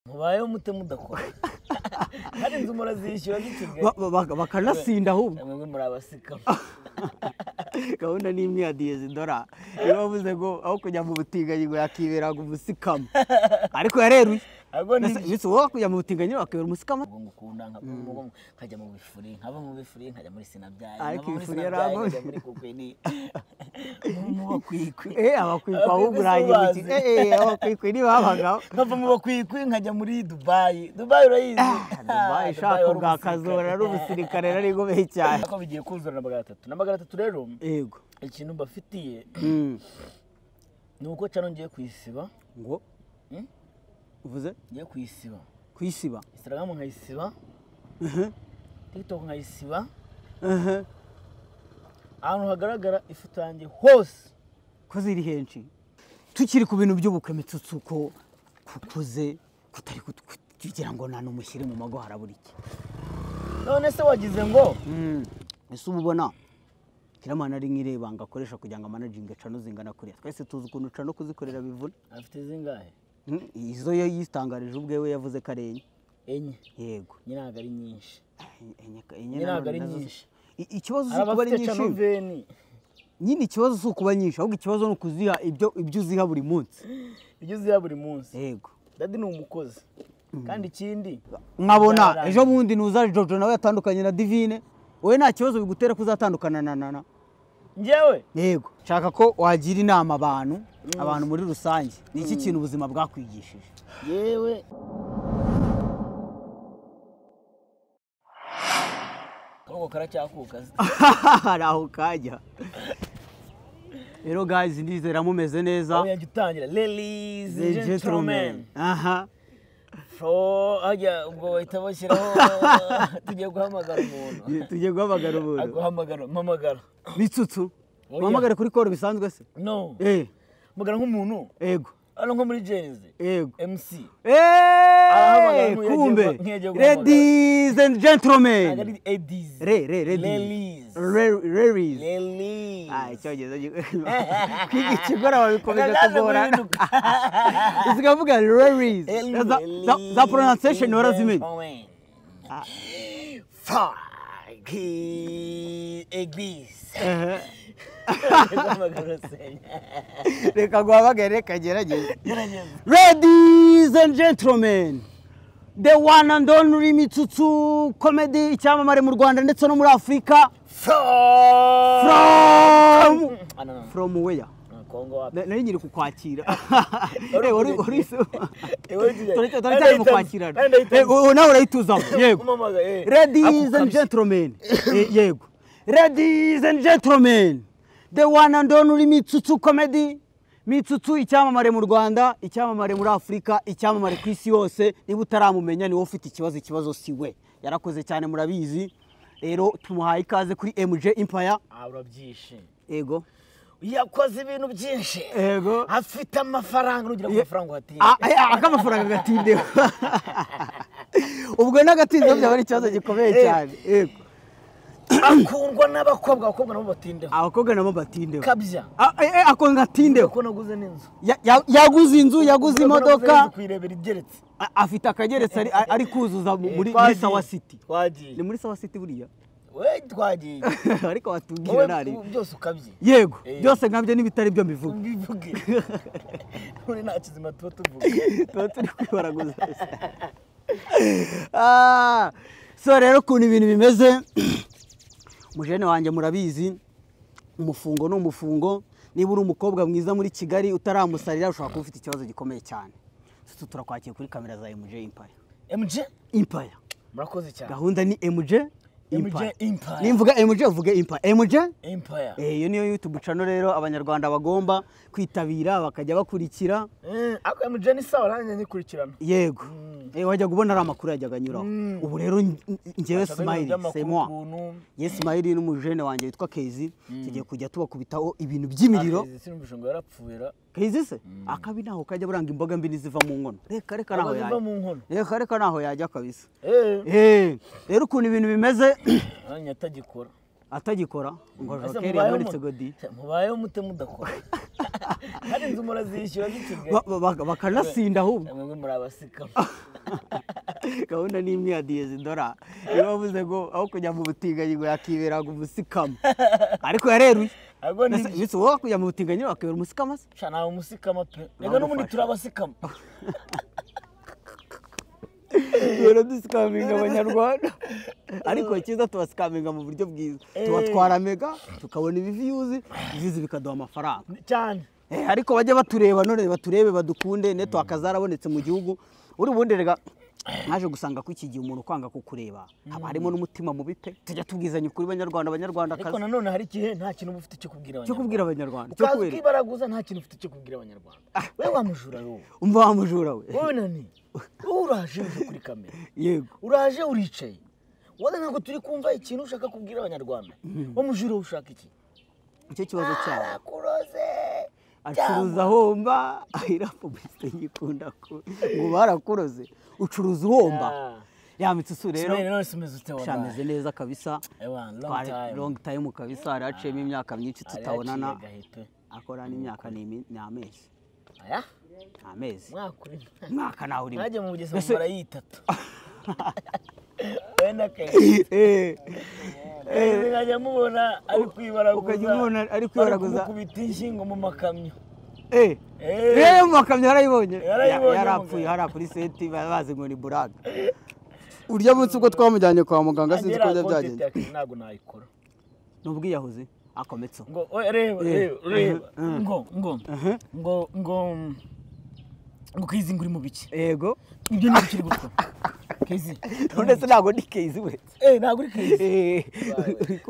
mubayeho mute mudakora hari inzu murazishyura gitubwe bakanasinda ahubwo mwe muri abasika gahunda ni imwe ya Dieudora iyo bavuze ngo aho kujya mu butinganyi ngo yakiberaga umusikamo ariko yareruye nise wowe kujya mu butinganyi bakibera umusikamo ngo ngukunda nkajya mu bifuri nkava mu bifuri nkajya muri sinabyaye ariko ibifuri yarago muri kukwini mu bakwikwi abakwikwi ahubwo urangiye muti abakwikwi ni babagaho nkava mu bakwikwi nkajya muri Dubai urayizi Dubai shaka bwa kazora ari ubusirikare ari gomeye cyane ako bigiye kuzura na 3 na 3 rero yego ikintu mbafitiye nuko cyano ngiye kwisiba ngo uvuze ngiye kwisiba Instagram nkayisiba TikTok nkayisiba ahantu hagaragara ifoto yanjye hose ko ziri henshi tukiri ku bintu by'ubukwe mitsutsuko kukuze kutari kugira ngo nta numushyire mu mago harabura iki none se wagize ngo ese ubona kiramana ari nk'irebanga akoresha kugira ngo managing channel zingana kuriya twese tuzi ukuntu channel kuzikorera bivuna afite zingahe izo yistangarije ubwewe yavuze karenye enye yego nyiraga ari nyinshi nyiraga ari nyinshi ikibazo kuba ari nyinshi nyine ikibazo si ukuba nyinshi ahubwo ikibazo ni ukuziha ibyo uziha buri munsi yego dadi ni umukozi kandi ikindi nkabona ejo bundi nuza Jojo nawe yatandukanye na Divine wowe nta kibazo bigutera kuzatandukana na njyewe yego shaka ko wagira inama abantu muri rusange ni iki kintu ubuzima bwakwigishije yewe Kongo karacyakuka araho kajya rero guys ndizera mumeze neza aho yagitangira ladies and gentlemen ajya ubwo bahita bashyiraho tugiye guhamagara umuntu mpamagara bitsutsu mpamagare kuri koro bisanzwe se no mpamagara nk'umuntu yego hano nko muri Jenzi yego MC kumbe ladies and gentlemen ladies icyogeza kwiga ikigora babikomeje kugora uzigavuga ladies za pronunciation warazimenye reka guhamagare kagerageze ladies and gentlemen the one and only Mitsutsu comedy icyamamare mu Rwanda ndetse no muri Afrika from where nari nyiri kukwakira turacyari mu kwakira nawe urayituzamo yego ladies and gentlemen yego ladies and gentlemen the one and only Mitsutsu comedy Mitsutsu icyamamare mu Rwanda icyamamare muri Afrika icyamamare ku isi yose niba utaramumenya ni wowe ufite ikibazo siwe yarakoze cyane murabizi rero tumuhaye ikaze kuri MJ Empire urabyishe yego yakoze ibintu byinshi yego afite amafaranga nugira ku mafaranga hatinde akamafaranga gatindeho ubwo n'agatindeho byaba ari ikibazo gikomeye cyane yego akundwa n'abakobwa nabo batindeho kabya akonga atindeho ko naguze n'inzu yaguze inzu yaguze imodoka kwirebera igeretse afite akageretse ari kuzuza muri Sawa City ni muri Sawa City buriya we twagiye ariko watubwira nari byose ukabye yego byose nkabye n'ibitari byo mbivuge uri nta kizima tuvuga turi kwibaraguza so rero kuntu ibintu bimeze mujene wanjye murabizi umufungo no umufungo niba uri umukobwa mwiza muri Kigali utaramusarira ushobora kuba ufite ikibazo gikomeye cyane turakwakiye kuri kamera za MJ Empire murakoze cyane gahunda ni MJ Empire nimvuga MJ uvuge Empire iyo niyo YouTube channel rero abanyarwanda bagomba kwitabira bakajya bakurikira ako MJ ni sawa ranye nikurikirana yego wajya kubona ari amakuru yajyaga nyuraho ubu rero ngewe Smile c'est moi Smile n'umujene wanjye witwa Kezi tugiye kujya tubakubitaho ibintu by'imiriro sinumvisho yarapfuira Kezi se akabi naho kajya buranga imboga mbi niziva mu nkono reka naho yajya reka naho yajya kabisa rero ukuntu ibintu bimeze anya tagikora atagikora ngo Jokeri yamuritse Godi mubayeho mute mudakora hari inzu murazishyura zikirwe bakanasinda ahubwo mwe muri abasikama gahunda ni imwe ya Dieudora iyo bavuze ngo aho kujya mu butinganyi ngo yakibera umusikama ariko yareruye Nise wowe kujya mu butinganyi wakibera umusikama se cyana umusikama pe rega n'ubundi turabasikama Yoro dusikaminga abanyarwanda ariko ikiza tubasikaminga mu buryo bwiza tubatwara mega tukabona ibiviews bikaduha amafaranga cyane ariko bajye batureba none baturebe badukunde ne twakazarabonetse mu gihugu uri bundi rega naje gusanga ko iki gihe umuntu kwanga kukureba haba harimo n'umutima mubi pe tujya tubwizanya kuri abanyarwanda ariko nanone hari ikihe nta kintu ufite cyo kubwira abanyarwanda cyo kwibaraguza nta kintu ufite cyo kubwira abanyarwanda wewe wamujura wowe umva wamujura we wowe nani uraje kuri kamera yego uraje uricaye wada ntabwo turi kumva ikintu ushaka kubwira abanyarwanda wamujura ushaka iki icyo kibazo cyawe kuroze acuruza homba ahirapo bise yikunda ko ngo barakuroze ucuruza homba yamitse su rero shameze neza kabisa long time kabisa araciyemo imyaka myinshi tutabonana akora n'imyaka ni amezi aya amezi mwaka nawe uri naje mu Bugesera barayitatu wenda ke najya mubona ari kwibaraguza kubita inshingo mu makamyo mu makamyo yarayibonye yarapfuye hara kuri seti bazi ngo ni buraga urya munsi ubwo twamujyanye kwa muganga sinzi ko byagenze ntago nayikora nubwiyahuze akometso ngo reba ngo kizi nguri mu biki yego ibyo ni bikiri gutwa kizi none se ntago ndi kizi we ntago uri kizi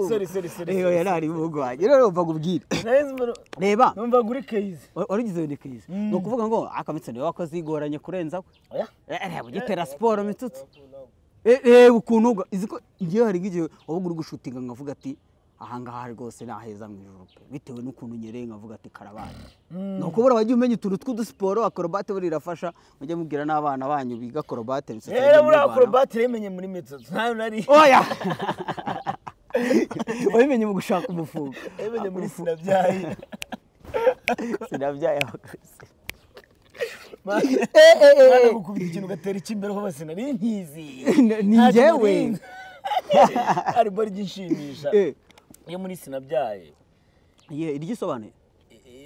sorry yarari mugo wanjye rero umva gubwira reba numva guri kizi origize ni kizi no kuvuga ngo akamitso ni wakoze igoranye kurenza kwe ugitera siporo mitutsi ukuntu iziko ngiye hari giye wabugura gushutinga ngavuga ati ahangaha rwose naheza mu ijuru bitewe n'ukuntu nyereye ngavuga ati karabaye no kubura wagiye umenya utuntu tw'udusiporo acrobate buri rafasha mujye mubwira n'abana banyu biga acrobate buri acrobate remenye muri metode ntayo nari oya wabimenye mu gushaka umufungo ebenye muri sinabyaye abakase gukubita ikintu gatera ikimbere ho base nari nkizi ni njyewe ari bari gishimisha iyo muri sinabyaye iryisobanuye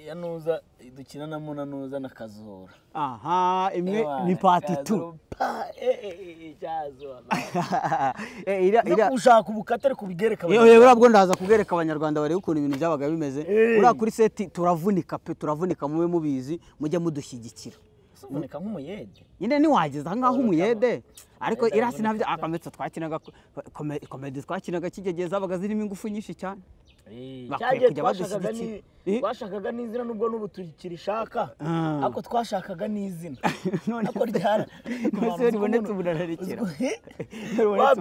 yanuza dukina na munanuza na kazora aha imwe ni part 2 ira ushaka ubukate ariko bigereka urabwo ndaza kugereka abanyarwanda bare ukuntu ibintu byabaga bimeze ura kuri seti turavunika mube mubizi mujye mudushyigikira uvunika nk'umuyede nyine ni wageza ngaho umuyede ariko irasi nabyo akametso twakinaga comedy twakinaga kigegeza zabaga zirimo ingufu nyinshi cyane bakwiye kujya badushyigikira twashakaga n'izina nubwo n'ubu tukirishaka ariko twashakaga n'izina ariko ryara nose ribonetse uburarekera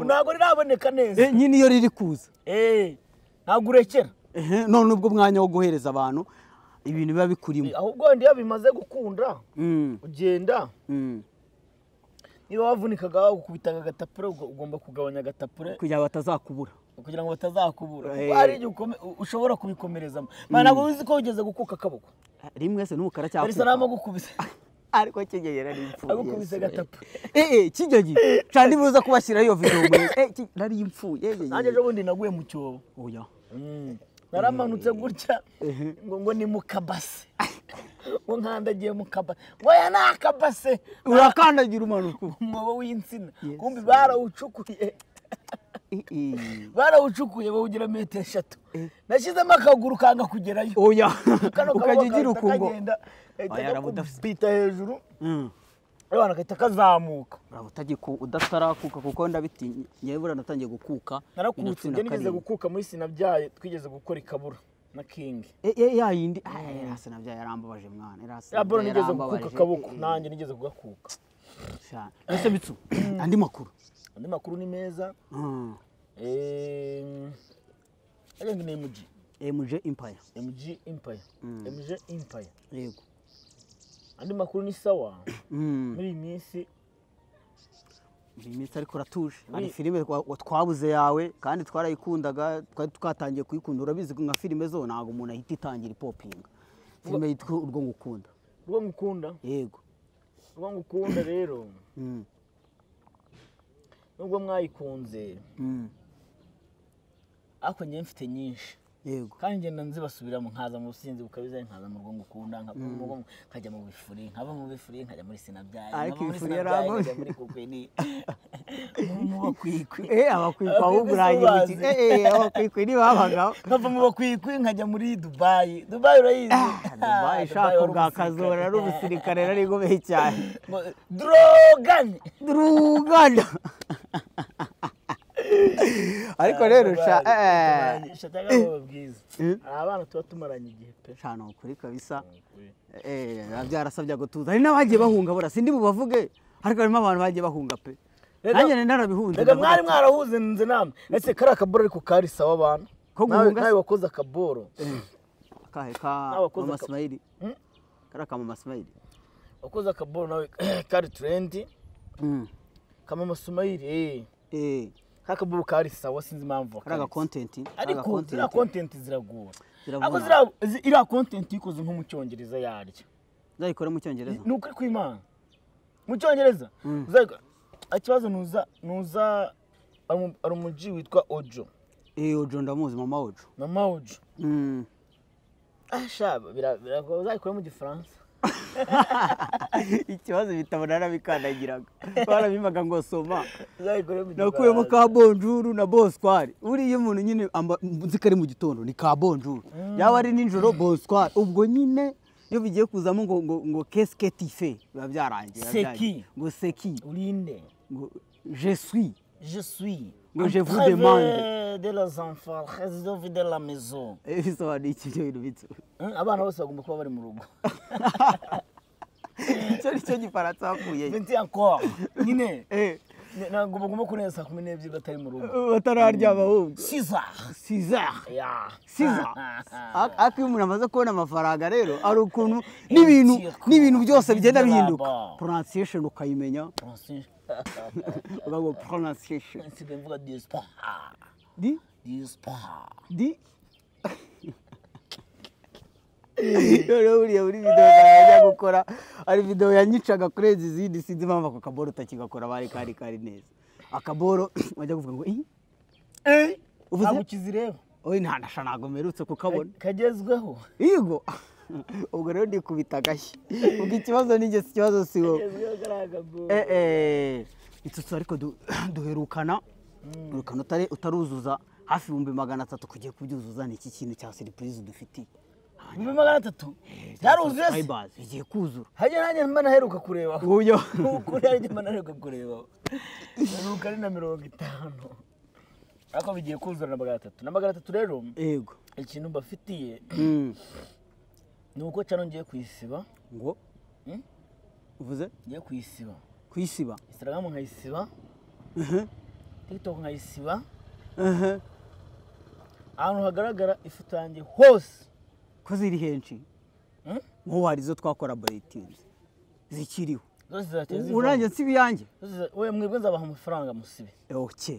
ntabwo riraboneka neza nyine iyo riri kuza ntabwo urekera none ubwo mwanya wo guhereza abantu ibintu biba bikurimo ahubwo ndiya bimaze gukunda ugenda niba wavunikaga gukubitaga agatapure ugomba kugabanya agatapure kugira batazakubura kugira ngo batazakubura ari ushobora kubikomerezamo ntabwo uzi ko ugeze gukuka akaboko rimwe se n'umukara cyangwa ari salama gukubise ariko kigeye nari impfuye agukubise agatapure kigeye cyane buza kubashyira iyo video nari impfuye nanjye ejo bundi naguye mu cyobo oya naramanutse gutya ngo ni mu kabase ngo nkandagiye mu kabase ngo ya nakabase urakandagira umanuka umwobo w'insina kumbi barawucukuye bawugira metero 3 nashyizemo akaguru kanga kugerayo oya ukagigira ukungo yarabudafita hejuru abana kahita kazamuka udatarakuka kuko ndabitinye nyebura natangiye gukuka narakutse nigeze gukuka muri sinabyaye twigeze gukora ikabura na King yayindi sinabyaye yarambabaje mwana irabora nigeze gukuka akaboko nanjye nigeze kugakuka ese bitsu andi makuru ni meza arenga ni MG Empire yego andi makuru ni sawa muri minsi iminsi ariko ratuje hari filime twabuze yawe kandi twarayikundaga twari twatangiye kuyikunda urabizi nka filime zo ntago umuntu ahita itangira ipopinga filime yitwa urwo ngukunda yego urwo ngukunda rero nubwo mwayikunze ariko njye mfite nyinshi yego kandi ngenda nzibasubiramo nkaza mu businzi bukabiza nkaza mu rwongo ukunda nkajya mu bifuri nkava mu bifuri nkajya muri sinabyaye ariko ifuri yarago muri kukwini mu bakwikwi abakwikwi ahubwo urangiye abakwikwi ni babagaho nkava mu bakwikwi nkajya muri Dubai urayizi Dubai shaka bwa kazora ari umusirikare ari gomeye cyane Drogani ariko rero abana tuba tumaranye igihe pe cyane ukuri kabisa byarasabye gutuza hari n'abagiye bahunga bora sindi bubavuge ariko harimo abantu bagiye bahunga pe nanjye narabihunze rega mwari mwarahuze nze namwe ese kari akaboro ariko kari sawa abantu nawe wakoze akaboro kahe ka Mama Smile kari ka Mama Smile wakoze akaboro nawe kari trend ka Mama Smile kakaburu kari sawa sinzi impamvu karaga content ariko zira content ziragora ako ira content ikoze nko mu cyongereza yaryo zayikora mu cyongereza nuko kwimana mu cyongereza ikibazo nuza ari umuji witwa Ojo Ojo ndamuzi Mama Ojo shaba zayikora mu gifaransa ikibazo bitabona narabikandagiraga barabimaga ngo soma nakuyemo ka bonjour na bonsoir uriye umuntu nyine nzikari mu gitondo ni ka bonjour yaba ari ninjoro bonsoir ubwo nyine iyo bigiye kuzamo ngo qu'est-ce que tu fais biba byarangiye ngo c'est qui urinde ngo je suis ngo je vous demande de les enfants résolve de la maison bisobanuye iki bintu bitso abana bose bagomba kuba bari mu rugo cyo gifaransa wakuye binti encore nyine ntabwo bagomba kuneza 12 batari mu rugo batararyama ahubwo 6 ako iyo umuntu amaze kubona amafaranga rero ari ukuntu n'ibintu byose bigenda bihinduka pronunciation ukayimenya ubago pronunciation nsigaye mvuga diaspora Yoro uriya uri video yajya gukora ari video yanyicaga kuri izindi sinzi impamvu ako kaboro utakigakora bari kari neza akaboro wajya kuvuga ngo uvuze ukizireba oyi ntanasha nago merutse kukabona kagezweho yego ubwo rero ndikubita gashyi ubwo ikibazo ni ngese ikibazo siwo itutsu ariko duherukana utaruzuza hafi 300 kugiye kubyuzuza ni iki kintu cya surprise dufitiye 300 byaruzuye igiye kuzura hajye nanjye mba naheruka kureba uyo kuri hajye mba naheruka kureba naheruka ari na 50 ariko bigiye kuzura na 300 rero yego ikintu mbafitiye nuko cyano ngiye kwisiba ngo uvuze ngiye kwisiba Instagram nkayisiba TikTok nkayisiba ahantu hagaragara ifoto yanjye hose ko ziri henshi nko warizo twakora baratinze zikiriho urange nsibi yanjye oya mwebwe nzabaha amafaranga musibe okay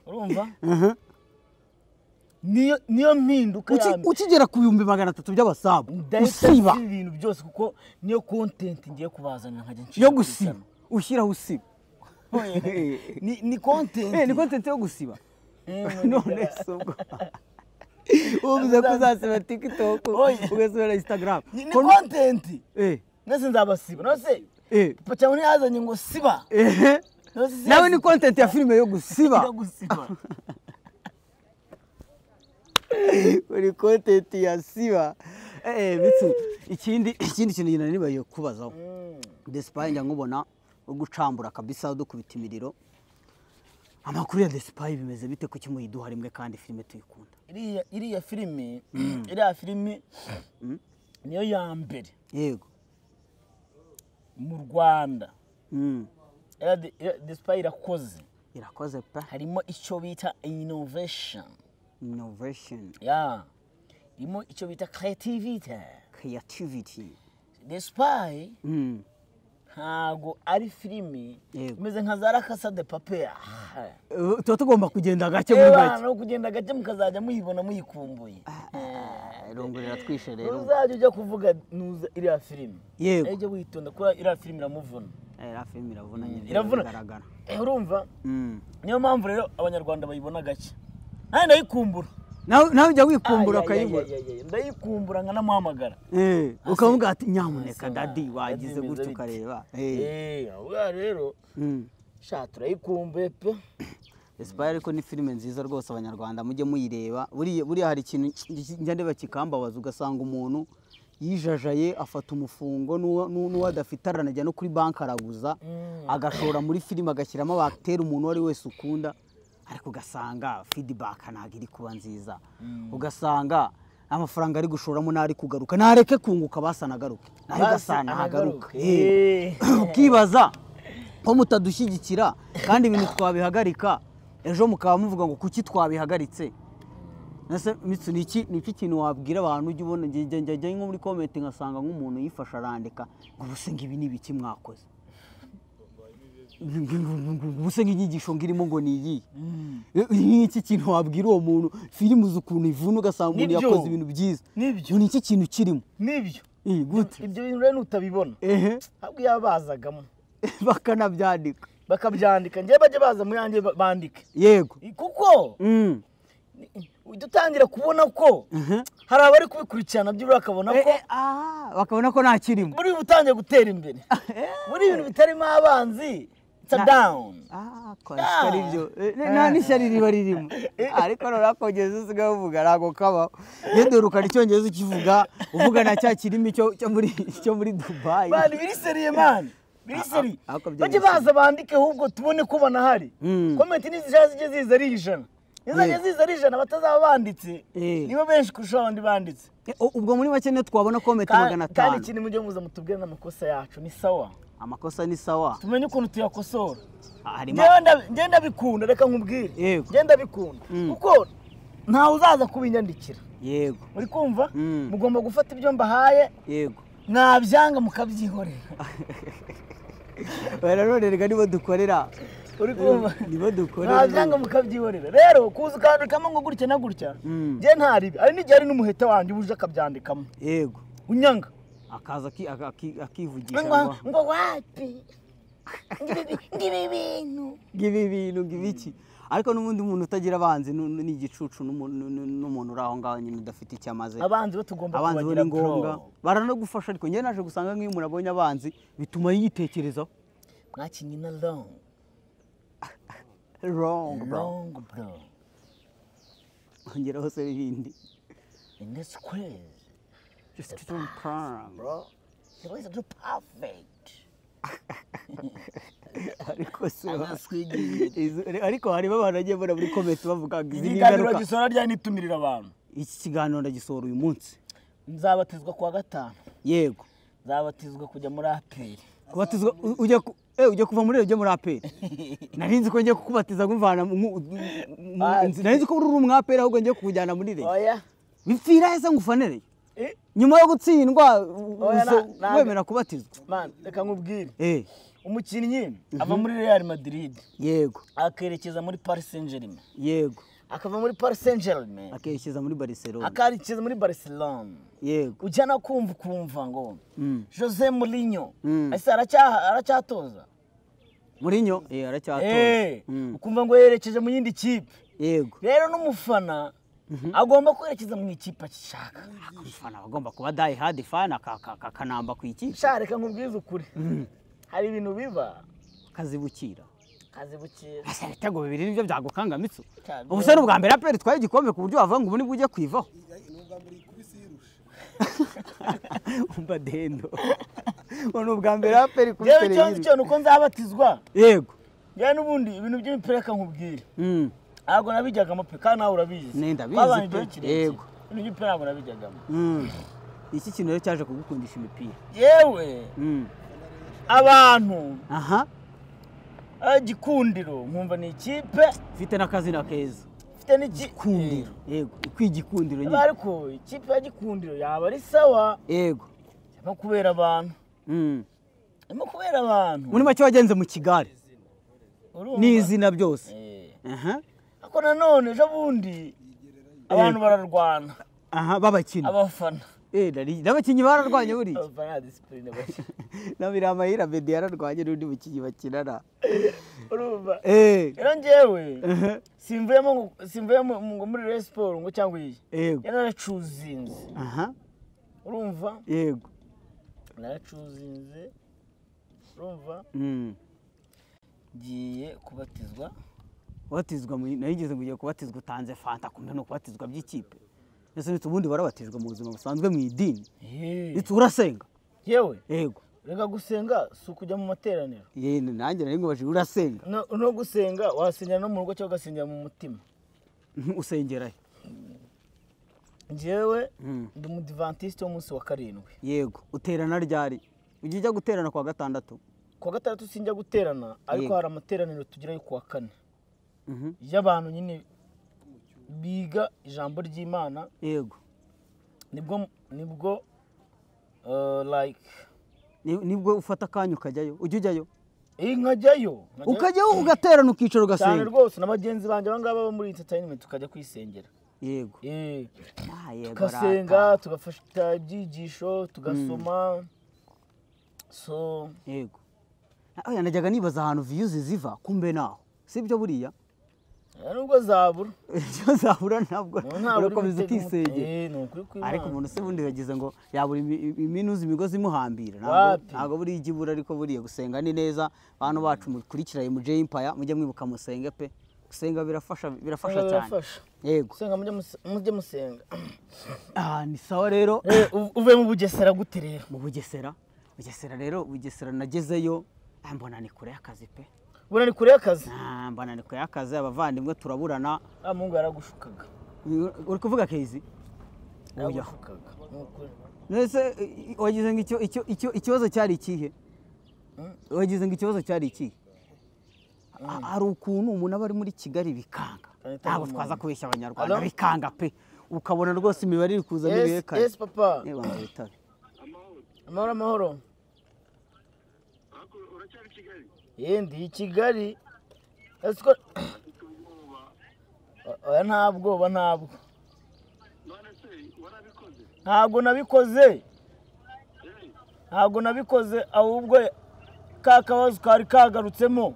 urumva niyo mpinduka ukigera ku 300 by'abasabu usiba ibintu byose kuko niyo content ngiye kubazana nkajya yo gusiba ushyiraho usiba ni content ni content yo gusiba none sobwo ubuze kuzasiba TikTok ugasubira Instagram ni content nase nzabasiba nose cyangwa yazanye ngo siba nawe ni content ya filime yo gusiba uri content ya siba bitsu ikindi kintu nyina nibaye kubazaho Despagne nkubona ugucambura kabisa udukubita imiriro amakuru ya Despagne bimeze bite ko kimuyiduha rimwe kandi filime tuyikunda iriya filime niyo ya mbere yego mu Rwanda Despagne irakoze pe harimo icyo bita innovation irimo icyo bita creativity Despagne ntago ari filimi imeze nka za La Casa de Papel. Tuba tugomba kugenda gake muri gake. No kugenda gake mukazajya muyibona muyikumbuye. Rongorera twishe rero. Uzajya ujya kuvuga nuza iriya filimi. Yego. Ejye witonda kuri iriya filimi iramuvuna. Iriya filimi iravuna nyine. Iravuna. Urumva? Niyo mpamvu rero abanyarwanda bayibona gake. Nawe ndayikumbura. Nawe ujya wikumbura ukayibona. Ndayikumbura nkanamuhamagara. Ukavuga ati nyamuneka dadi wagize gutyo ukareba. Ahubwo rero sha turayikumbuye pe. Espire ariko ni filime nziza rwose abanyarwanda mujye muyireba. Buriya hari ikintu njya ndeba kikambabaza ugasanga umuntu yijajaye afata umufungo n'uwadafite aranajya no kuri banki araguza agashora muri filime agashyiramo abatera umuntu wari wese ukunda. Ariko ugasanga feedback ntabwo iri kuba nziza, ugasanga amafaranga ari gushoramo n'ari kugaruka nareke kunguka basanagaruke naho ugasanga ntagaruka. Ukibaza ko mutadushyigikira kandi ibintu twabihagarika ejo mukaba muvuga ngo kuki twabihagaritse. Nase Mitsu niki kintu wabwira abantu ujye ubona njye nko muri comment ngasanga nk'umuntu yifasha arandika ngo busenga ibi ni biki mwakoze busenga inyigisho ngirimo ngo ni iki kintu wabwira uwo muntu filime z'ukuntu ivuna ugasanga umuntu yakoze ibintu byiza nibyo ni iki kintu kirimo nibyo gute ibyo bintu rero utabibona ahubwo yabazagamo bakabyandika njye bajye baza mu yanjye bandike yego kuko dutangira kubona ko hari abari kubikurikirana byo bakabona ko bakabona ko nta kirimo muri butangiye gutera imbere muri ibintu bitarimo abanzi down kari byo nta n'ishyari riba ririmo ariko norakogeza usigaye uvuga ntabwo kabaho yendera icyongereza ukivuga uvuga na cya kirimi cyo muri Dubai bari biri seriye man biri seri bajye baza bandike ahubwo tubone ko banahari comment nizijya ziza ari ijana Nizajya ziza ari ijana batazaba banditse nibo benshi kurusha abandi banditse. Ubwo muri make ne twabona comment 500. Kandi ikindi mujye muza mutubwira n'amakosa yacu ni sawa. Amakosa ni sawa. Tumenye ukuntu tuyakosora. Ngenda bikunda reka nkubwire. Ngenda bikunda. Kuko nta uzaza kubinyandikira. Yego. Uri kumva? Mugomba gufata ibyo mbahaye. Yego. Nabyanga mukabyihorera. Bararorerega nibo dukorera. Uri kumva nibo dukorera nabyanga mukabyihorera rero kuza ukandikamo ngo gutya na gutya nge ntaribi ari n'igihe ari n'umuheta wanjye ubuje akabyandikamo yego unyanga akaza akivugisha ngo wapi ngibi bintu ngibiki ariko n'ubundi umuntu utagira abanzi n'igicucu n'umuntu uri aho ngaho nyine udafite icyamaze abanzi bo tugomba kubagira ngombwa baranagufasha ariko nge naje gusanga nk'iyo umuntu abonye abanzi bituma yitekerezaho mwakinye na long wrong bro ongera hose ibindi in this quiz just to prom bro it was too perfect ariko hari abantu bagiye bona muri comment bavuga izindi ngaruka gisora rya nitumirira abantu iki kiganiro ndagisora uyu munsi nzabatizwa kwa gatanu yego nzabatizwa kujya muri aperi kubatizwa ujye kuva muri ujye muri aperi narinzi ko ngiye kukubatiza nguvana narinzi ko uri umwaperi ahubwo ngiye kukujyana muri rege oya bipfira ese ngufanereye nyuma yo gutsindwa wemera kubatizwa man reka nkubwire umukinnyi ava muri Real Madrid yego akerekeza muri Paris Saint-Germain yego akava muri Paris Saint-Germain akerekeza muri Barcelona akarekeza muri Barcelona yego ujyana kumva ngo Jose Mourinho ese aracyatoza Mourinho aracyatoza ukumva ngo yerekeje mu yindi kipe yego rero n'umufana agomba kwerekeza mu ikipe ashaka umufana agomba kuba die hard fan akanamba ku ikipe shareka nkubwiza ukuri hari ibintu biba kazibukira asa bitego bibiri nibyo byagukanga Mitsu ubu se n'ubwa mbere aperi twaye igikombe ku buryo wavuga ngo ubu nibwo ujye kwivaho umba dendo n'ubwa mbere aperi kuri tele cyo nuko nzabatizwa yego ya n'ubundi ibintu by'imipira kankubwira ntabwo nabijyagamo pe kandi nawe urabizi ndabizi yego ibintu by'imipira ntabwo nabijyagamo iki kintu rero cyaje kugukundisha imipira yewe abantu gikundiro nkumva ni ikipe ifite n'akazina keza ifite n'igikundiro yego kwigikundiro nyine ariko ikipe ya gikundiro yaba ari sawa yego no kubera abantu arimo kubera abantu muri make wagenze mu Kigali n'izina byose ariko nanone ejo bundi abantu bararwana babakina abafana n'abakinnyi bararwanye buriya na Biramahire Abedi yararwanye n'undi mukinnyi bakinana urumva rero njyewe simvuyemo ngo muri Rayon Sports ngo cyangwa iyi yararacuzinze urumva yego naracuzinze urumva ngiye kubatizwa nayigeze ngo ugiye kubatizwa utanze fanta kumwe no kubatizwa by'ikipe ese ubundi barabatijwe mu buzima busanzwe mu idini urasenga yewe yego rega gusenga si ukujya mu materaniro nanjye nari ngubaje urasenga no gusenga wasengera no mu rugo cyangwa ugasengera mu mutima usengera njyewe ndi umudivantiste w'umunsi wa 7 yego uterana ryari ujya guterana kwa gatandatu sinjya guterana ariko hari amateraniro tugirayo ku wa 4 y'abantu nyine biga ijambo ry'Imana yego nibwo nibwo ufata akanya ukajyayo ujyayo nkajyayo ukajyayo ugaterana ukicara ugasenga cyane rwose n'abagenzi banjye abangaba bo muri entertainment tukajya kwisengera yego tugasenga tugafata ibyigisho tugasoma yego najyaga nibaza ahantu views ziva kumbe naho sibyo buriya nubwo zabura ibyo zabura ntabwo urakomeza ukisengera ariko umuntu se bundi yagize ngo yabura iminuzi imigozi imuhambira ntabwo buriya igibura ariko buriya gusenga ni neza abantu bacu mukurikira MJ Empire mujye mwibuka musenge pe gusenga birafasha cyane yego gusenga mujye musenga ni sawa rero uvuye mu Bugesera gute rero mu Bugesera rero Bugesera nagezeyo mbona ni kure y'akazi pe Bura ni kure y'akazi mbona ni kure y'akazi abavandimwe turaburana Mungu yaragushukaga uri kuvuga Kezi yaragushukaga nese wagize ngo ikibazo cyari ikihe wagize ngo ikibazo cyari ikihe hari ukuntu umuntu aba ari muri Kigali bikanga ntabwo twaza kubeshya abanyarwanda bikanga pe ukabona rwose imibare iri kuza n'ibihekane yes papa amahoro ndi Kigali nta bwoba ntabwo nabikoze ahubwo ka kabazo kari kagarutsemo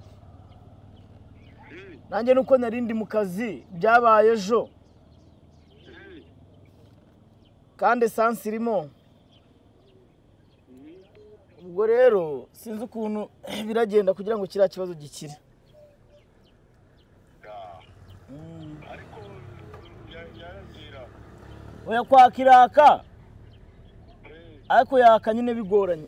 nanjye nuko narindi mu kazi byabaye ejo kandi esansi irimo ubwo rero sinzi ukuntu biragenda kugira ngo kiriya kibazo gikire oya kwakiraka ariko yaka nyine bigoranye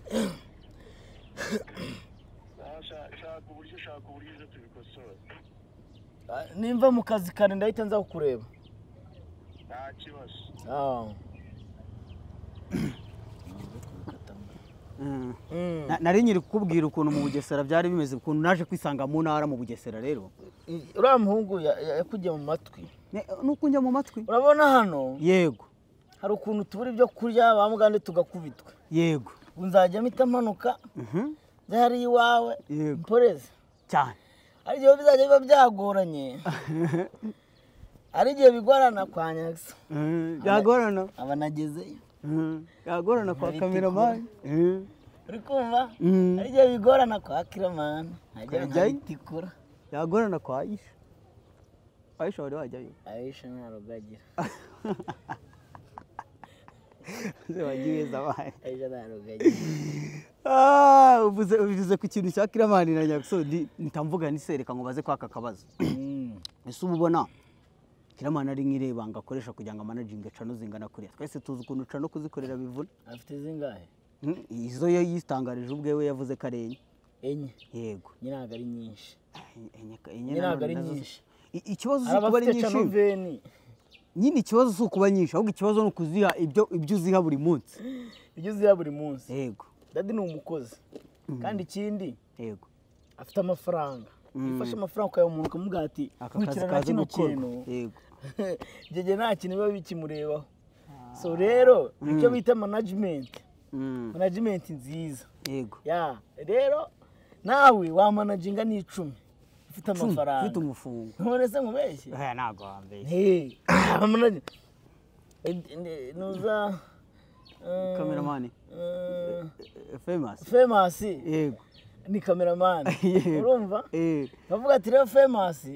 nimva mu kazi kare ndahita nza kukureba nta kibazo nari nyiri kukubwira ukuntu mu Bugesera byari bimeze ukuntu naje kwisanga mu ntara mu Bugesera rero uriya muhungu yakujya mu matwi nuko njya mu matwi urabona hano yego hari ukuntu tubura ibyo kurya ba mugande tugakubitwa yego nzajya mpita manuka hari iwawe mporeze cyane ari igihe bizajya biba byagoranye ari igihe bigorana kwa Nyakisa byagorana aba nagezeyo yagorana kwa kameramani uri kumva ari igihe bigorana kwa kiramani tikura yagorana kwa Aisha wari wajyayo Aisha ntarogagira wagiye zabaye Aisha ntarogagira uvuze ku kintu cya kiramani na Nyakso nitamvuga nisereka ngo baze kwaka kabazo ese ubona kiramani ari nk'irebanga akoresha kugira ngo managing channel zingana kuri twese tuzi ukuntu channel kuzikorera bivuna afite zingahe izo yistangarije ubwewe yavuze karenye enye yego nyiraga ari nyinshi nyiraga ari nyinshi ikibazo kuba ari nyinshi nyine ikibazo si ukuba nyinshi ahubwo ikibazo ni ukuziha ibyo uziha buri munsi yego dadi ni umukozi kandi ikindi yego afite amafaranga ufashe amafaranga ukayaha umuntu ukamubwira ati nkurikirana kino kintu yego njye nta kintu biba bikimurebaho so rero icyo bita management management nziza yego ya rero nawe wamanaginga n'icumi ufite amafaranga ufite umufungo none se mubeshye ntago wambeshye nuza cameraman famous yego ni cameraman urumva bavuga ati rero famous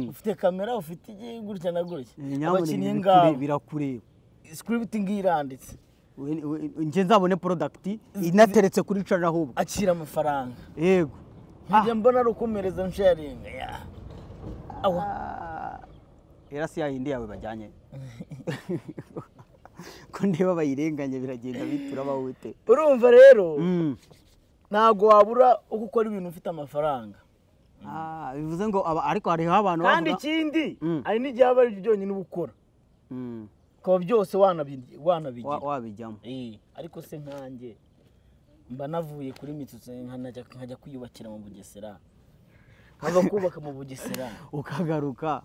ufite kamera ufite iki gutya na gutya abakinnyi ngabo birakureba script ngiranditse nje nzabone product inateretse kuri channel ahubwo akira amafaranga yego njye mbona rukomereza sharing ya awa erasi ya indi yawe bajyanye ko ndeba bayirenganye biragenda bitura bawute urumva rero ntago wabura uko ukora ibintu ufite amafaranga bivuze ngo ariko hariho abantu kandi ikindi ari n'igihe aba ari byonyine ubukora ko byose wabijyamo ariko se nkanjye mba navuye kuri Mitsutsu nkajya kwiyubakira mu Bugesera nkava kubaka mu Bugesera ukagaruka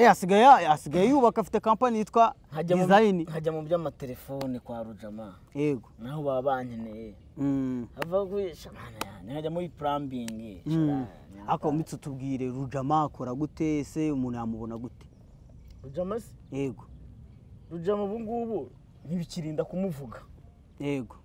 asigaye yubaka afite company yitwa design nkajya mu by'amatelefone kwa Rujama yego naho baba bankeneye ava kwisha mana yani nkajya muri plumbing ako Mitsutsu tubwire Rujama akora gute se umuntu yamubona gute Rujama se yego Rujama ubungubu ntibikirinda kumuvuga yego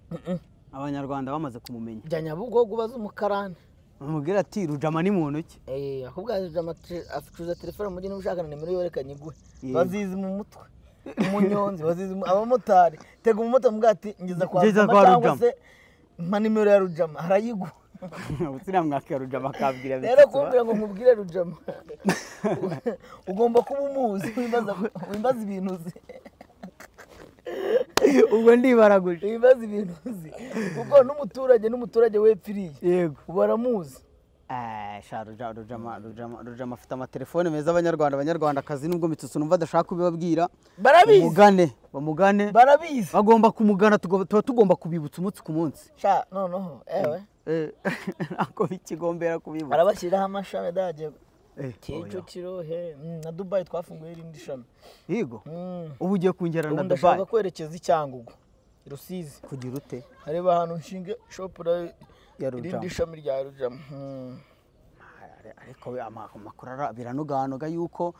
abanyarwanda bamaze kumumenya jya Nyabugogo baza umukarani umubwira ati Rujama ni muntu ki ahubwo Rujama afucuza telefone mu gihe ushakana nimero yerekanye iguhe bazizi mu mutwe umunyonzi bazizi abamotari tega umumotari mubwira ati ngeza kwa cyangwa se mpa nimero ya Rujama arayiguha ubusira mwaka Rujama akabwira rero kumbwira ngo nkubwire Rujama ugomba kuba umuzi wimbaza ibintu uzi ubwo ndibaraguje wimbaza ibintu uzi kuko n'umuturage wepfiriye yego baramuzi Rujama afite amatelefone meza abanyarwandakazi nubwo Mitsutsu numva adashaka kubibabwira bamugane barabizi bagomba kumugana tuba tugomba kubibutsa umunsi ku munsi noneho ako bikigombera kubibutsa arabashyiraho amashami adagiye Kicukiro na Dubai twafunguye irindi shami yego ubu ugiye kungera na Dubai ndashaka kwerekeza Icyangugu Rusizi kugira ute hareba ahantu nshinge shop irindi shami rya Rujama ariko amakuru biranuganoga yuko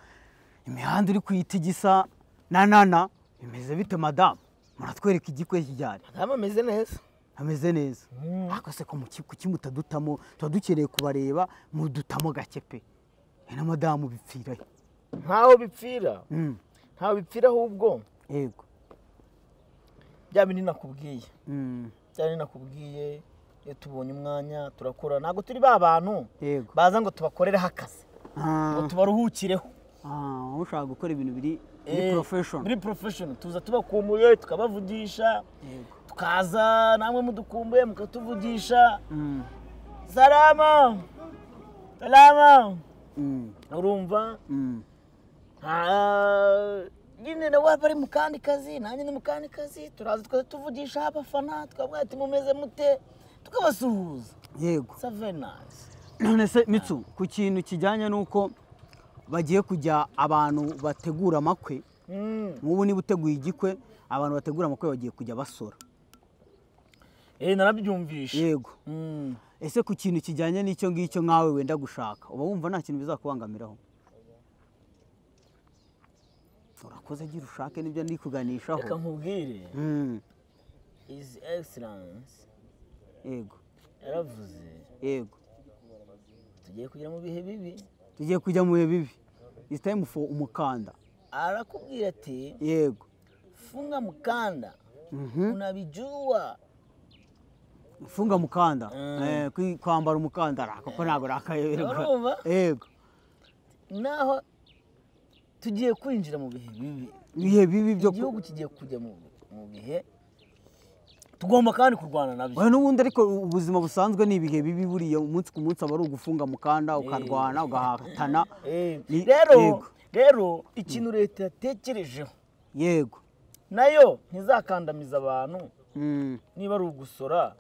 imihanda uri kuyitigisa nana bimeze bite madame muratwereka igikwe kijyari ameze neza ako se ko mukimutadutamo tudukereye kubareba mudutamo gake pe na madamu bipfira ntaho bipfira ahubwo yego bya bintu nakubwiye iyo tubonye umwanya turakora ntago turi ba bantu baza ngo tubakorereho akazi ngo tubaruhukireho ushaka gukora ibintu biri professional tuza tubakumbuye tukabavugisha tukaza namwe mudukumbuye mukatuvugisha salama urumva nyine nawe waba ari mu kandi kazi nanjye ni mu kandi kazi turaza tukatuvugisha abafana tukavuga ati mumeze mute tukabasuhuza yego savenas none se Mitsu ku kintu kijyanye nuko bagiye kujya abantu bategura amakwe nk'ubu niba uteguye igikwe abantu bategura amakwe bagiye kujya basora narabyumvishe yego ese ku kintu kijyanye n'icyo ngicyo nkawe wenda gushaka uba wumva nta kintu bizakubangamiraho urakoze agira ushake nibyo ndi kuganishaho reka nkubwire his excellence yego yaravuze yego tugiye kujya mu bihe bibi it's time for umukanda arakubwira ati yego funga mukanda unabijua funga mukanda kwambara umukandara kuko ntago rakayoberwa yego naho tugiye kwinjira mu bihe bibi byo igihugu kigiye kujya mu bihe tugomba kandi kurwana nabyo n'ubundi ariko ubuzima busanzwe ni ibihe bibi buriya umunsi ku munsi aba ari ugufunga mukanda ukarwana ugahatana rero ikintu leta yatekerejeho yego nayo ntizakandamiza abantu niba ari ugusora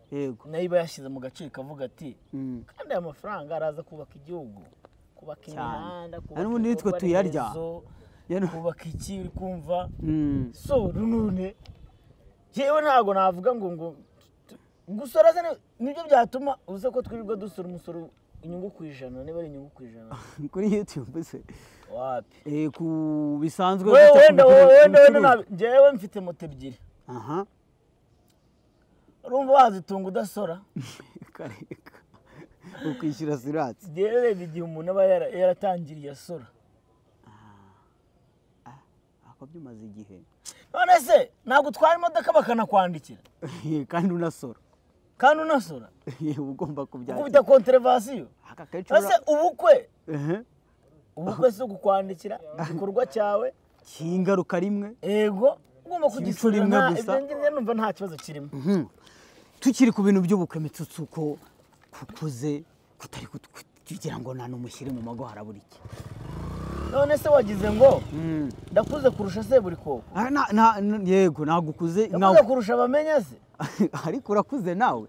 nayo iba yashyize mu gaciro ikavuga ati kandi aya mafaranga araza kubaka igihugu kubaka imihanda n'ubundi nitwe tuyarya kubaka iki uri kumva so none yewe ntago navuga ngo gusora nibyo byatuma uze ko twirirwa dusura umusoro inyungu ku ijana niba ari inyungu ku ijana kuri YouTube se wapi ku bisanzwe wenda njyewe mfite moto ebyiri urumva wazitunga udasora kareka ukwishyura siratsi reba igihe umuntu aba yaratangiriye asora ako byumaze igihe none se ntabwo utwara imodoka bakanakwandikira kandi unasora ugomba kubyakira ukubita konterevasiyo ese ubukwe si ukukwandikira igikorwa cyawe cy'ingaruka rimwe ego ugomba kugisura rimwe gusa numva nta kibazo kirimo tukiri ku bintu by'ubukwe Mitsutsu ko kukuze kutari kugira ngo nta n'umushyire mu mago harabura iki none se wagize ngo ndakuze kurusha se buri koko yego nagukuze ndakuze kurusha abamenya se ariko urakuze nawe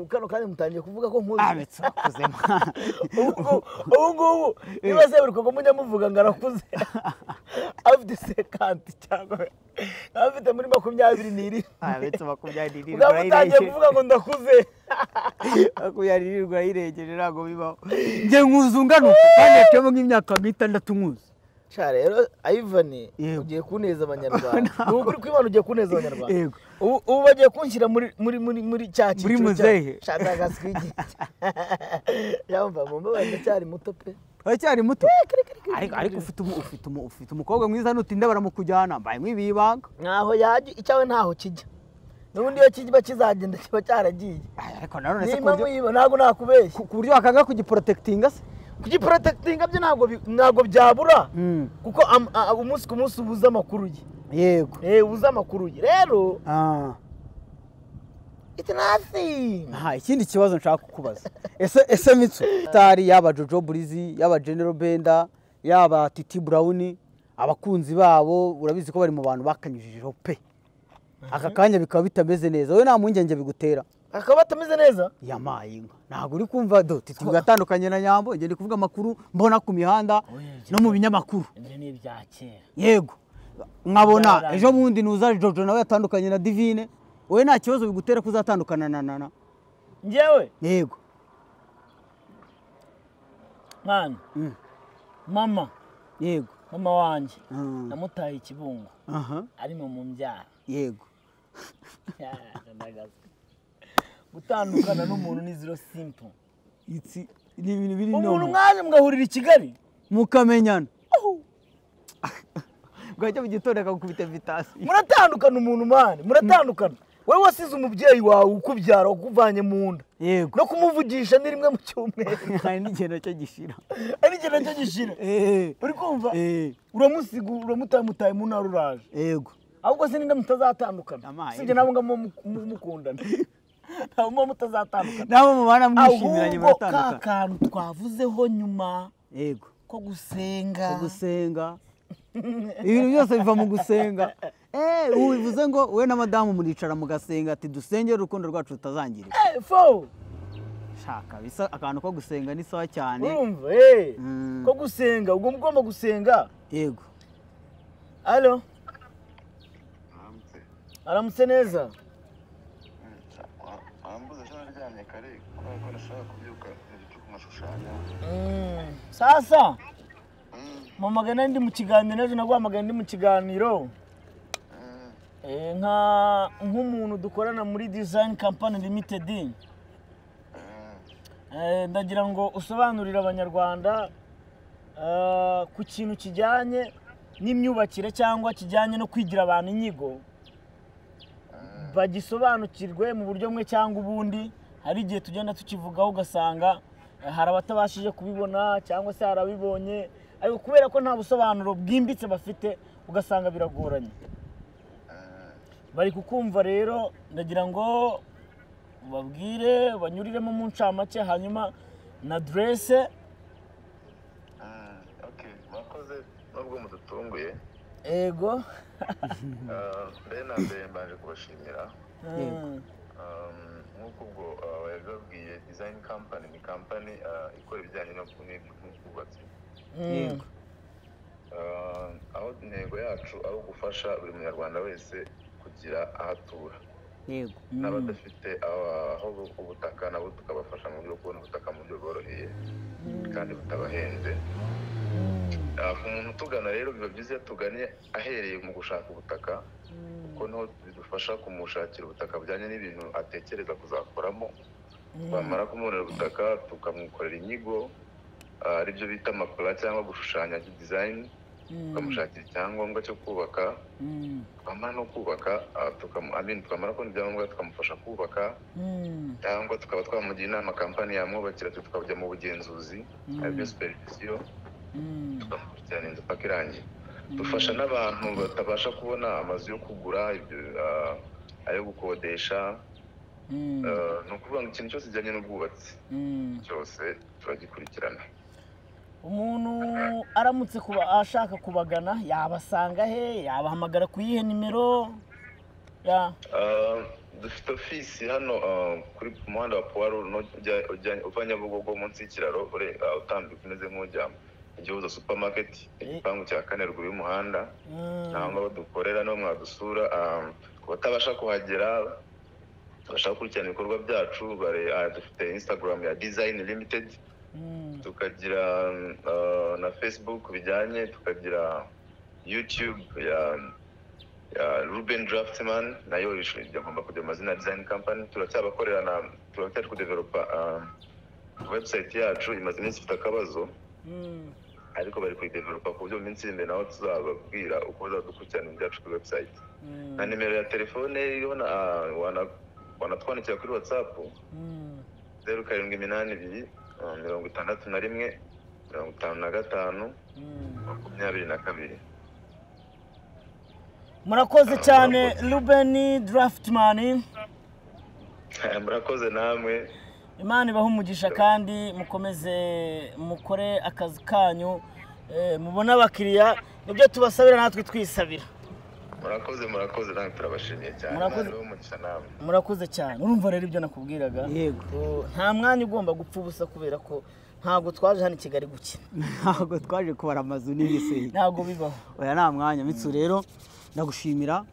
kano kandi mutangiye kuvuga ko nkuze abetukuze ubu niba se buri koko mujya muvuga ngo arakuze afite 50 cyangwa afite muri 27 abetse 27 uramutangiye kuvuga ngo ndakuze akuyarirwa yiregeje ntago bibaho nge nkuzungana kandi cyemo nk'imyaka 6 nkuze cha rero Ivan ugiye kuneza abanyarwanda n'ukuri kw'Imana ugiye kuneza abanyarwanda ubu bagiye kunshyira muri cyaki muri muzehe shaka gaswigi yumva mumba cyari muto pe cyari muto ariko ufite umukobwa mwiza nutinda baramukujyana mbaye mwibibanga naho yaje icyawe ntaho kijya nubundi iyo kiba kizagenda kiba cyaragiye ariko narone se ntago nakubeshya ku buryo akanga kugiprotectinga se kugiprotectinga byo ntago byabura kuko umunsi ku munsi ubuza amakuru ye yego ubuza amakuru ye rero it's nothing ikindi kibazo nshaka kukubaza ese Mitsu tari yaba Jojo Brizi yaba General Benda yaba Titi Brown abakunzi babo urabizi ko bari mu bantu bakanyujijeho pe aka kanya bikaba bitameze neza wowe nta mpungenge bigutera akaba batameze neza yamaye inka ntago uri kumva Titi gatandukanye na Nyambo ngende kuvuga amakuru mbona ku mihanda no mu binyamakuru ni ibya kera yego nkabona ejo bundi nuza Jojo nawe yatandukanye na Divine wowe nta kibazo bigutera kuzatandukana na njyewe yego mwana mama yego mama wanjye namutaye ikibungo ari mu mbyara yego gutandukana n'umuntu ni zero simple ni ibintu biri umuntu mwaje mugahurira i Kigali mukamenyana bwajya mu gitondo akagukubita invitation muratandukana umuntu mane muratandukana wewe wasize umubyeyi wawe ukubyara ukuvanye mu nda yego no kumuvugisha ni rimwe mu cyumweru kandi n'igenda cyo gishira uri kumva uramusiga uramutaye mu ntara uraje yego ahubwo se ninde mutazatandukana sije nabo ngo mukundana nabo mutazatandukana nabo mubana mwishimiranye muratandukana kantu twavuzeho nyuma yego ko gusenga ibintu byose biva mu gusenga ubu bivuze ngo we na madamu muricara mugasenga ati dusengere urukundo rwacu rutazangirika shaka bisa akantu ko gusenga ni sawa cyane urumva ko gusenga ubwo mugomba gusenga yego allo aramutse neza ambuza cyane ryamye kare ko nashaka kubyuka n'igicuku nkashushanya sasa mamagana ndi mu kiganiro ejo nagwamagana ndi mu kiganiro nk'umuntu dukorana muri Design Company Limited ndagira ngo usobanurire abanyarwanda ku kintu kijyanye n'imyubakire cyangwa kijyanye no kwigira abantu inyigo bagisobanukirwe mu buryo bumwe cyangwa ubundi hari igihe tugenda tukivugaho ugasanga hari abatabashije kubibona cyangwa se harabibonye ariko kubera ko nta busobanuro bwimbitse bafite ugasanga biragoranye bari kukumva rero ndagira ngo babwire banyuriremo mu ncamake hanyuma na adresse bakoze nubwo mudutunguye ego mbere mbanje kubashimira nk'uko ubwo yababwiye Design Company ni company ikora ibijyanye n'ubwubatsi aho intego yacu ari ugufasha buri munyarwanda wese kugira ahatura yego n'abadafite aho ubutaka nabo tukabafasha mu buryo kubona ubutaka mu buryo bworoheye kandi butabahenze. Ku muntu utugana rero biba byiza iyo tuganye ahereye mu gushaka ubutaka kuko niho bidufasha kumushakira ubutaka bujyanye n'ibintu atekereza kuzakoramo. Twamara kumubonera ubutaka tukamukorera inyigo aribyo bita amapula cyangwa gushushanya design, tukamushakira icyangombwa cyo kubaka. Twamara no kubaka twamara kubona ibyangombwa tukamufasha kubaka, cyangwa tukaba twamugira inama kampani yamwubakira tukajya mu bugenzuzi aribyo supervision, tukamukurikirana inzu paka irangiye. Dufasha n'abantu batabasha kubona amazu yo kugura, ayo gukodesha, ni ukuvuga ngo ikintu cyose kijyanye n'ubwubatsi cyose turagikurikirana. Umuntu aramutse ashaka kubagana yabasanga he, yabahamagara ku yihe nimero? Dufite ofisi hano kuri muhanda wa Puwaro uva Nyabugogo munsi y'ikiraro utambika umeze nk'ujya Igihozo supermarket, igipangu cya kane ruguru y'umuhanda, naho dukorera no mwadusura. Ku batabasha kuhagera bashaka gukurikirana ibikorwa byacu, dufite Instagram ya Design Limited, tukagira na Facebook bijyanye, tukagira YouTube ya Ruben Draftman nayo igomba kujya amazina Design Company. Turacyabakorera turacyari kudevelopa website yacu, imaze iminsi ifite akabazo ariko bari kuyidevelopa ku buryo mu minsi imbere naho tuzababwira uko bazadukurikirana ibyacu kuri website. Na nimero ya telefone wanatwandikira kuri WhatsApp 0782 61 55 22. Murakoze cyane Ruben Draftman. Murakoze namwe. Imana ibahe umugisha kandi mukomeze mukore akazi kanyu, mubona abakiriya nibyo tubasabira natwe twisabira. Murakoze namwe turabashimiye cyane. Murakoze cyane. Urumva rero ibyo nakubwiraga? Yego. Nta mwanya ugomba gupfa ubusa kubera ko ntago twaje hano Kigali gukina. Ntago twaje kubara amazu n'ibiseye. Ntago bibaho. Oya nta mwanya. Mitsu rero ndagushimira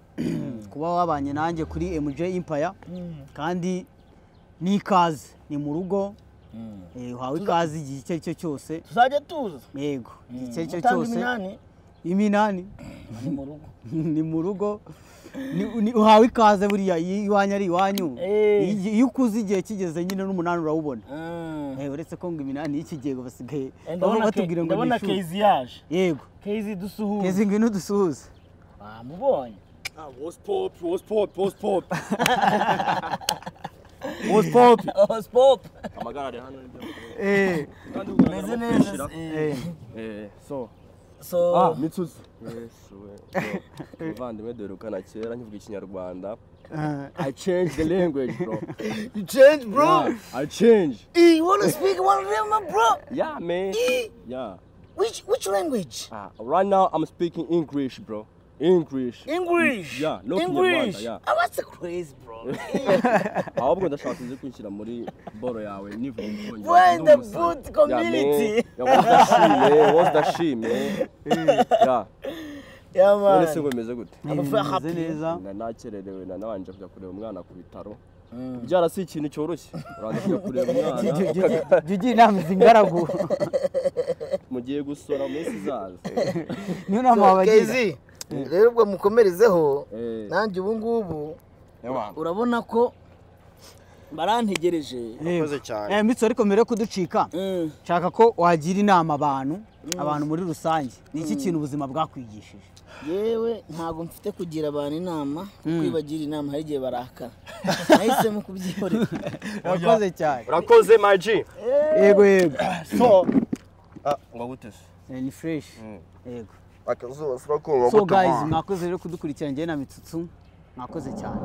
kuba wabanye nanjye kuri MJ Empire kandi n'ikaze ni mu rugo, uhawe ikaze igihe icyo aricyo cyose. Tuzajya tuza. Yego, icyo aricyo cyose. Iminani ni mu rugo, uhawe ikaze buriya iwanyu ari iwanyu. Iyo ukuze igihe kigeze nyine n'umunani urawubona. Uretse ko ngo iminani y'ikigego basigaye batubwira ngo ndabona Kezi yaje. Yego, Kezi dusuhuze. Kezi ngwino dusuhuze. Mubonye? What's pop? What's pop? Amagara ari hano nibyo. Meze neza. So Mitsuzi. Muvandimwe duherukana kera nkivuga Ikinyarwanda. I changed the language, bro. You changed, bro? Yeah, I changed. You want to speak one of them, bro? Yeah, man. Yeah. Which language? Right now I'm speaking English, bro. English. Yeah, no Kinyarwanda, yeah. That's crazy, bro. Ahubwo ndashaka kuze kwishyira muri boro yawe nivuga Icyongereza. We're in the boot community. What's the shit, man? Yeah, man. None ngomeze gute? Ameze neza. Nakererewe nabanje kujya kureba umwana ku bitaro. Byara si ikintu cyoroshye. Uraza kujya kureba umwana. Jiji inama zingaragu. Mugiye gusora munsi zaza. Niyo nama wabagize. Rero ubwo mukomerezeho nanjye ubu ngubu urabona ko barantegereje. Murakoze cyane. Mitsu ariko mbere yo kuducika nshaka ko wagira inama abantu muri rusange. Ni iki kintu ubuzima bwakwigishije? Yewe ntago mfite kugira abantu inama, kwibagira inama hari igihe barakara. Nahisemo kubyihorera. Urakoze cyane. Urakoze Maji. Yego. So ngo gutese. Ni fresh. Yego. Akazuba sura ko ngo So guys, mwakoze rero kudukurikira njye na Mitsutsu. Mwakoze cyane.